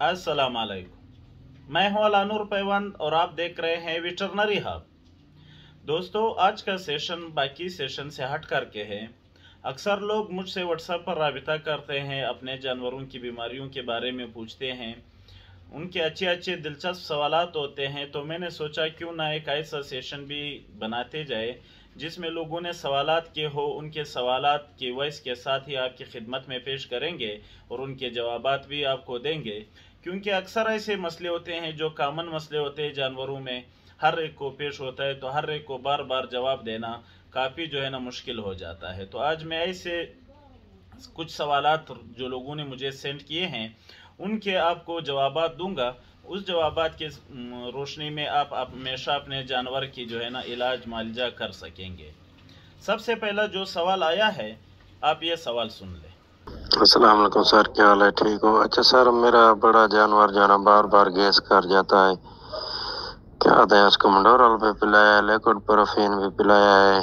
अस्सलाम वालेकुम। मैं हूं अलानुर पैवन और आप देख रहे हैं वेटरनरी हब। दोस्तों, आज का सेशन बाकी सेशन से हट करके है। अक्सर लोग मुझसे व्हाट्सएप पर राबिता करते हैं, अपने जानवरों की बीमारियों के बारे में पूछते हैं। उनके अच्छे अच्छे दिलचस्प सवालात होते हैं, तो मैंने सोचा क्यों ना एक ऐसा सेशन भी बनाते जाए जिसमें लोगों ने सवालात किए हो। उनके सवालात की वॉइस के साथ ही आपकी खिदमत में पेश करेंगे और उनके जवाबात भी आपको देंगे, क्योंकि अक्सर ऐसे मसले होते हैं जो कॉमन मसले होते हैं जानवरों में, हर एक को पेश होता है, तो हर एक को बार बार जवाब देना काफ़ी जो है ना मुश्किल हो जाता है। तो आज मैं ऐसे कुछ सवालात जो लोगों ने मुझे सेंड किए हैं उनके आपको जवाबात दूंगा। उस जवाबात के रोशनी में आप हमेशा अपने जानवर की जो है ना इलाज मालजा कर सकेंगे। सबसे पहला जो सवाल आया है, आप ये सवाल सुन लें। अस्सलाम वालेकुम सर, क्या हाल है? ठीक हो? अच्छा सर, मेरा बड़ा जानवर जो है ना बार बार गैस कर जाता है। क्या दें उसको? मंडोरल भी पिलाया है, लिक्विड पैराफिन भी पिलाया है,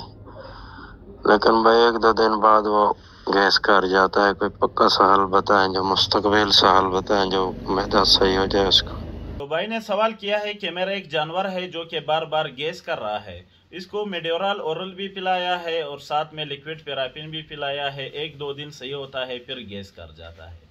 लेकिन भाई एक दो दिन बाद वो गैस कर जाता है। कोई पक्का सा हल बताएं, जो मुस्तकबिल सा हल बताएं, जो मैदा सही हो जाए उसको। तो भाई ने सवाल किया है कि मेरा एक जानवर है जो कि बार बार गैस कर रहा है। इसको मेडोरल ओरल भी पिलाया है और साथ में लिक्विड पैराफिन भी पिलाया है। एक दो दिन सही होता है, फिर गैस कर जाता है।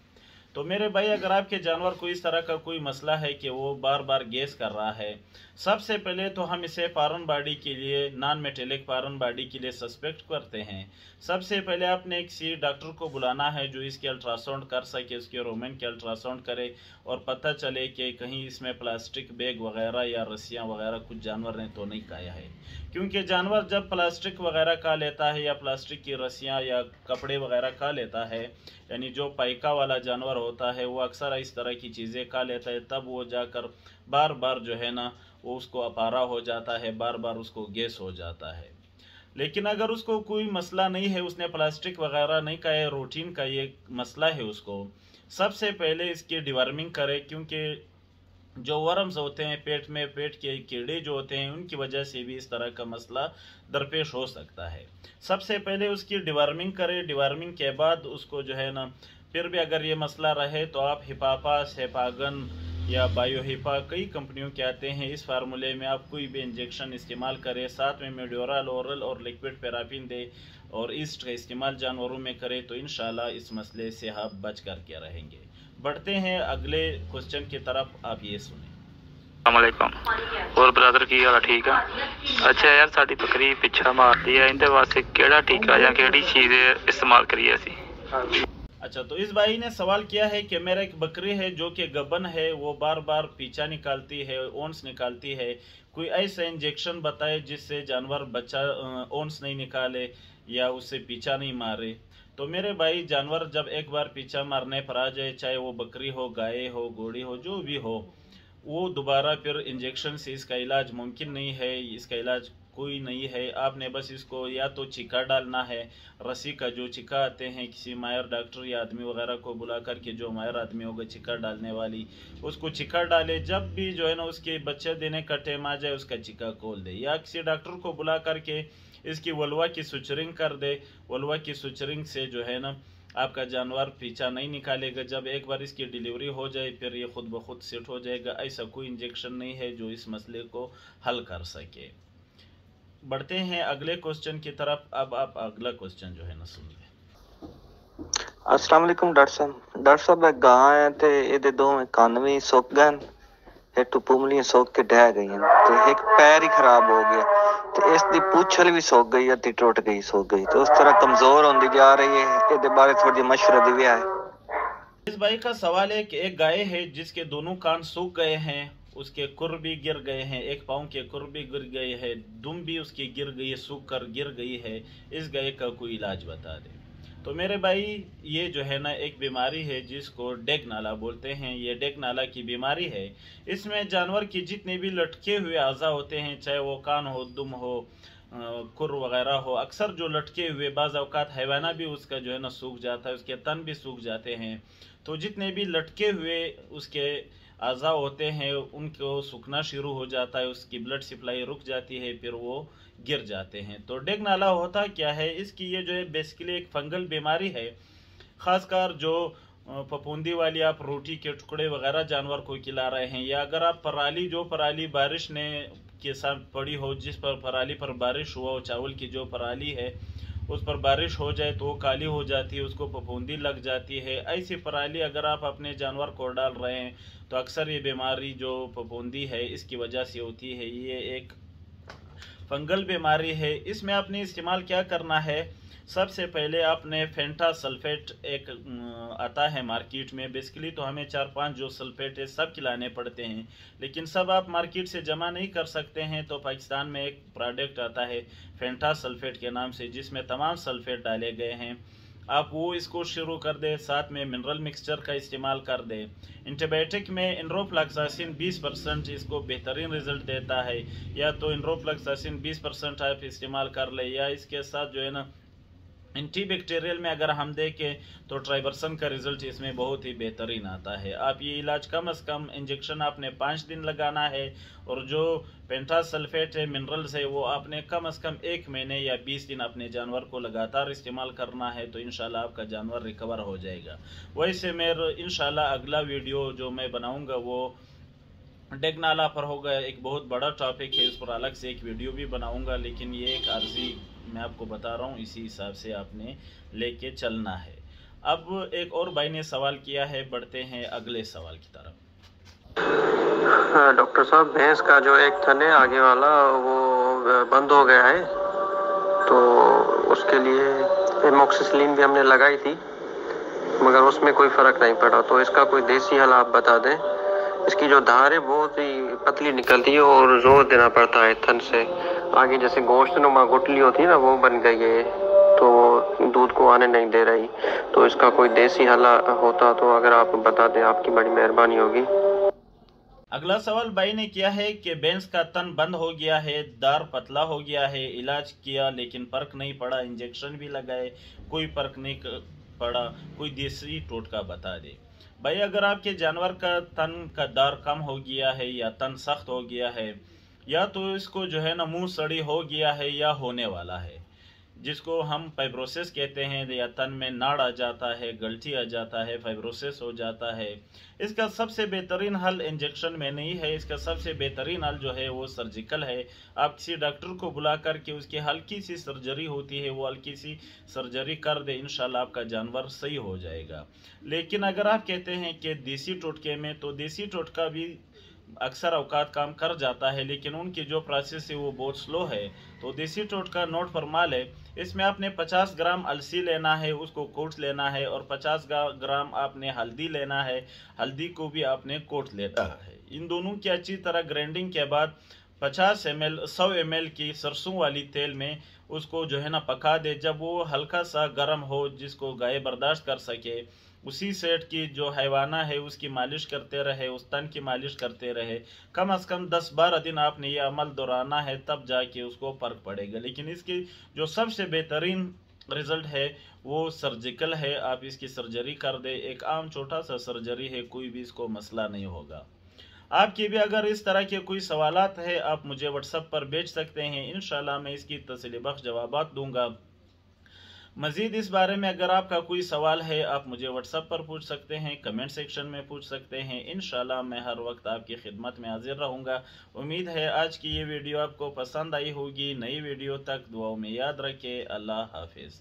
तो मेरे भाई, अगर आपके जानवर को इस तरह का कोई मसला है कि वो बार बार गैस कर रहा है, सबसे पहले तो हम इसे फॉरेन बॉडी के लिए, नॉन मेटेलिक फॉरेन बॉडी के लिए सस्पेक्ट करते हैं। सबसे पहले आपने किसी डॉक्टर को बुलाना है जो इसके अल्ट्रासाउंड कर सके, उसके रोमन के अल्ट्रासाउंड करे और पता चले कि कहीं इसमें प्लास्टिक बैग वगैरह या रस्सियाँ वगैरह कुछ जानवर ने तो नहीं खाया है। क्योंकि जानवर जब प्लास्टिक वगैरह खा लेता है या प्लास्टिक की रस्सियाँ या कपड़े वगैरह खा लेता है, यानी जो पाइका वाला जानवर होता है वो अक्सर इस तरह की चीज़ें खा लेता है, तब वो जाकर बार बार जो है ना वो उसको अपारा हो जाता है, बार बार उसको गैस हो जाता है। लेकिन अगर उसको कोई मसला नहीं है, उसने प्लास्टिक वगैरह नहीं खाया, रूटीन का ये मसला है उसको, सबसे पहले इसकी डिवर्मिंग करें। क्योंकि जो वर्म्स होते हैं पेट में, पेट के कीड़े जो होते हैं, उनकी वजह से भी इस तरह का मसला दरपेश हो सकता है। सबसे पहले उसकी डिवर्मिंग करें। डिवर्मिंग के बाद उसको जो है ना, फिर भी अगर ये मसला रहे तो आप हिपापास, हेपागन या बायोहिपा, कई कंपनियों के आते हैं, इस फार्मूले में आप कोई भी इंजेक्शन इस्तेमाल करें, साथ में मेडोरल ओरल और लिक्विड पैराफिन दे और ईस्ट का इस्तेमाल जानवरों में करें, तो इंशाल्लाह इस मसले से आप बच कर के रहेंगे। बढ़ते हैं अगले क्वेश्चन की तरफ, आप ये सुने। और ब्रदर की हाल ठीक है? अच्छा यार, साडी बकरी पिछा मारती है, इनके वास्ते केड़ा टीका या केड़ी चीज इस्तेमाल करिए असी? अच्छा, तो इस भाई ने सवाल किया है कि मेरा एक बकरी है जो कि गबन है, वो बार बार पीछा निकालती है, ओन्स निकालती है। कोई ऐसा इंजेक्शन बताए जिससे जानवर बच्चा ओन्स नहीं निकाले या उससे पीछा नहीं मारे। तो मेरे भाई, जानवर जब एक बार पीछा मारने पर आ जाए, चाहे वो बकरी हो, गाय हो, घोड़ी हो, जो भी हो, वो दोबारा फिर इंजेक्शन से इसका इलाज मुमकिन नहीं है। इसका इलाज कोई नहीं है। आपने बस इसको या तो चिका डालना है, रस्सी का जो चिका आते हैं, किसी मायर डॉक्टर या आदमी वगैरह को बुला करके, जो मायर आदमी होगा चिका डालने वाली, उसको चिका डाले। जब भी जो है ना उसके बच्चे देने का टाइम आ जाए, उसका चिका खोल दे, या किसी डॉक्टर को बुला करके इसकी वलवा की सुचरिंग कर दे। वलवा की सुचरिंग से जो है ना आपका जानवर पीछा नहीं निकालेगा। जब एक बार इसकी डिलीवरी हो जाए फिर ये खुद ब खुद सेट हो जाएगा। ऐसा कोई इंजेक्शन नहीं है जो इस मसले को हल कर सके। बढ़ते हैं अगले क्वेश्चन की तरफ। अब आप अगला क्वेश्चन जो है ना सुन लें। अस्सलाम वालेकुम डॉक्टर साहब। डॉक्टर साहब, एक गां है ते ਇਹਦੇ ਦੋਵੇਂ ਕੰਨ ਵੀ ਸੁੱਕ ਗਏ ਨੇ, ਇੱਕ ਟੁਪੂਮਲੀਆਂ ਸੁੱਕ ਕੇ ਡਹਿ ਗਈਆਂ ਤੇ ਇੱਕ ਪੈਰ ਹੀ ਖਰਾਬ ਹੋ ਗਿਆ ਤੇ ਇਸ ਦੀ ਪੁੱਛਲ ਵੀ ਸੁੱਕ ਗਈ ਅਤੇ ਟੁੱਟ ਗਈ, ਸੁੱਕ गई तो उस तरह कमजोर होती जा रही है। ਇਹਦੇ ਬਾਰੇ थोड़ी मशवरा दिया है। इस भाई का सवाल है कि एक गाय है जिसके दोनों कान सूख गए हैं, उसके कुर भी गिर गए हैं, एक पाँव के कुर भी गिर गए हैं, दुम भी उसकी गिर गई है, सूख कर गिर गई है। इस गाय का कोई इलाज बता दे। तो मेरे भाई, ये जो है ना एक बीमारी है जिसको डेग नाला बोलते हैं। ये डेग नाला की बीमारी है। इसमें जानवर की जितने भी लटके हुए अज़ा होते हैं, चाहे वो कान हो, दुम हो, कुर वगैरह हो, अक्सर जो लटके हुए, बाज़ औक़ात हैवाना भी उसका जो है ना सूख जाता है, उसके तन भी सूख जाते हैं। तो जितने भी लटके हुए उसके अज़ा होते हैं उनको सूखना शुरू हो जाता है, उसकी ब्लड सप्लाई रुक जाती है, फिर वो गिर जाते हैं। तो डेग नाला होता क्या है? इसकी ये जो है बेसिकली एक फंगल बीमारी है। ख़ासकर जो फफूंदी वाली आप रोटी के टुकड़े वगैरह जानवर को खिला रहे हैं, या अगर आप पराली बारिश ने के साथ पड़ी हो, जिस पर पराली पर बारिश हुआ हो, चावल की जो पराली है उस पर बारिश हो जाए तो वो काली हो जाती है, उसको फफूंदी लग जाती है। ऐसी पराली अगर आप अपने जानवर को डाल रहे हैं तो अक्सर ये बीमारी जो फफूंदी है इसकी वजह से होती है। ये एक फंगल बीमारी है। इसमें आपने इस्तेमाल क्या करना है, सबसे पहले आपने फेंटा सल्फेट एक आता है मार्केट में, बेसिकली तो हमें 4-5 जो सल्फेट है सब खिलाने पड़ते हैं, लेकिन सब आप मार्केट से जमा नहीं कर सकते हैं। तो पाकिस्तान में एक प्रोडक्ट आता है फेंटा सल्फेट के नाम से, जिसमें तमाम सल्फेट डाले गए हैं। आप वो इसको शुरू कर दें, साथ में मिनरल मिक्सचर का इस्तेमाल कर दें। एंटीबायोटिक में एनरोफ्लॉक्सासिन 20% इसको बेहतरीन रिजल्ट देता है, या तो एनरोफ्लॉक्सासिन 20% आप इस्तेमाल कर लें, या इसके साथ जो है ना एंटीबैक्टीरियल में अगर हम देखें तो ट्राइबरसन का रिजल्ट इसमें बहुत ही बेहतरीन आता है। आप ये इलाज कम से कम इंजेक्शन आपने 5 दिन लगाना है, और जो पेंटासल्फेट है मिनरल्स है वो आपने कम से कम 1 महीने या 20 दिन अपने जानवर को लगातार इस्तेमाल करना है, तो इंशाल्लाह आपका जानवर रिकवर हो जाएगा। वैसे मेरा इंशाल्लाह अगला वीडियो जो मैं बनाऊंगा वो डेग नाला पर होगा। एक बहुत बड़ा टॉपिक है, इस पर अलग से एक वीडियो भी बनाऊंगा, लेकिन ये एक अर्जी मैं आपको बता रहा हूँ, इसी हिसाब से आपने लेके चलना है। अब एक और भाई ने सवाल किया है, बढ़ते हैं अगले सवाल की तरफ। डॉक्टर साहब, भैंस का जो एक थन है आगे वाला वो बंद हो गया है, तो उसके लिए एमोक्सिसिलिन भी हमने लगाई थी मगर उसमें कोई फर्क नहीं पड़ा, तो इसका कोई देसी हल आप बता दें। इसकी जो धार है बहुत ही पतली निकलती है और जोर देना पड़ता है थन से आगे, जैसे गोश्त नुमा गुठली होती है ना वो बन गई है, तो दूध को आने नहीं दे रही। तो इसका कोई देसी हल होता तो अगर आप बता दें, आपकी बड़ी मेहरबानी होगी। अगला सवाल भाई ने किया है कि भैंस का तन बंद हो गया है, दार पतला हो गया है, इलाज किया लेकिन फर्क नहीं पड़ा, इंजेक्शन भी लगाए कोई फर्क नहीं पड़ा, कोई देसी टोटका बता दे। भाई अगर आपके जानवर का तन का दार कम हो गया है या तन सख्त हो गया है, या तो इसको जो है ना मुंह सड़ी हो गया है या होने वाला है, जिसको हम फाइब्रोसिस कहते हैं, या तन में नाड़ आ जाता है, गलटी आ जाता है, फाइब्रोसिस हो जाता है, इसका सबसे बेहतरीन हल इंजेक्शन में नहीं है। इसका सबसे बेहतरीन हल जो है वो सर्जिकल है। आप किसी डॉक्टर को बुला करके उसकी हल्की सी सर्जरी होती है, वो हल्की सी सर्जरी कर दे, इंशाल्लाह आपका जानवर सही हो जाएगा। लेकिन अगर आप कहते हैं कि देसी टोटके में, तो देसी टोटका भी अक्सर औकात काम कर जाता है, लेकिन उनकी जो प्रोसेस है वो बहुत स्लो है। तो देसी टोटका नोट फरमा ले, इसमें आपने 50 ग्राम अलसी लेना है, उसको कोट लेना है, और 50 ग्राम आपने हल्दी लेना है, हल्दी को भी आपने कोट लेना है। इन दोनों की अच्छी तरह ग्राइंडिंग के बाद 100 ml की सरसों वाली तेल में उसको जो है ना पका दे। जब वो हल्का सा गर्म हो, जिसको गाय बर्दाश्त कर सके, उसी सेट की जो हैवाना है उसकी मालिश करते रहे, उस तन की मालिश करते रहे। कम से कम 10-12 दिन आपने ये अमल दोहराना है, तब जाके उसको फर्क पड़ेगा। लेकिन इसकी जो सबसे बेहतरीन रिजल्ट है वो सर्जिकल है। आप इसकी सर्जरी कर दे, एक आम छोटा सा सर्जरी है, कोई भी इसको मसला नहीं होगा। आपके भी अगर इस तरह के कोई सवालात है आप मुझे व्हाट्सएप पर भेज सकते हैं, इंशाल्लाह मैं इसकी तसल्ली बख्श जवाबात दूंगा। मजीद इस बारे में अगर आपका कोई सवाल है आप मुझे व्हाट्सएप पर पूछ सकते हैं, कमेंट सेक्शन में पूछ सकते हैं। इंशाल्लाह मैं हर वक्त आपकी खिदमत में हाजिर रहूँगा। उम्मीद है आज की ये वीडियो आपको पसंद आई होगी। नई वीडियो तक दुआओं में याद रखें। अल्लाह हाफिज़।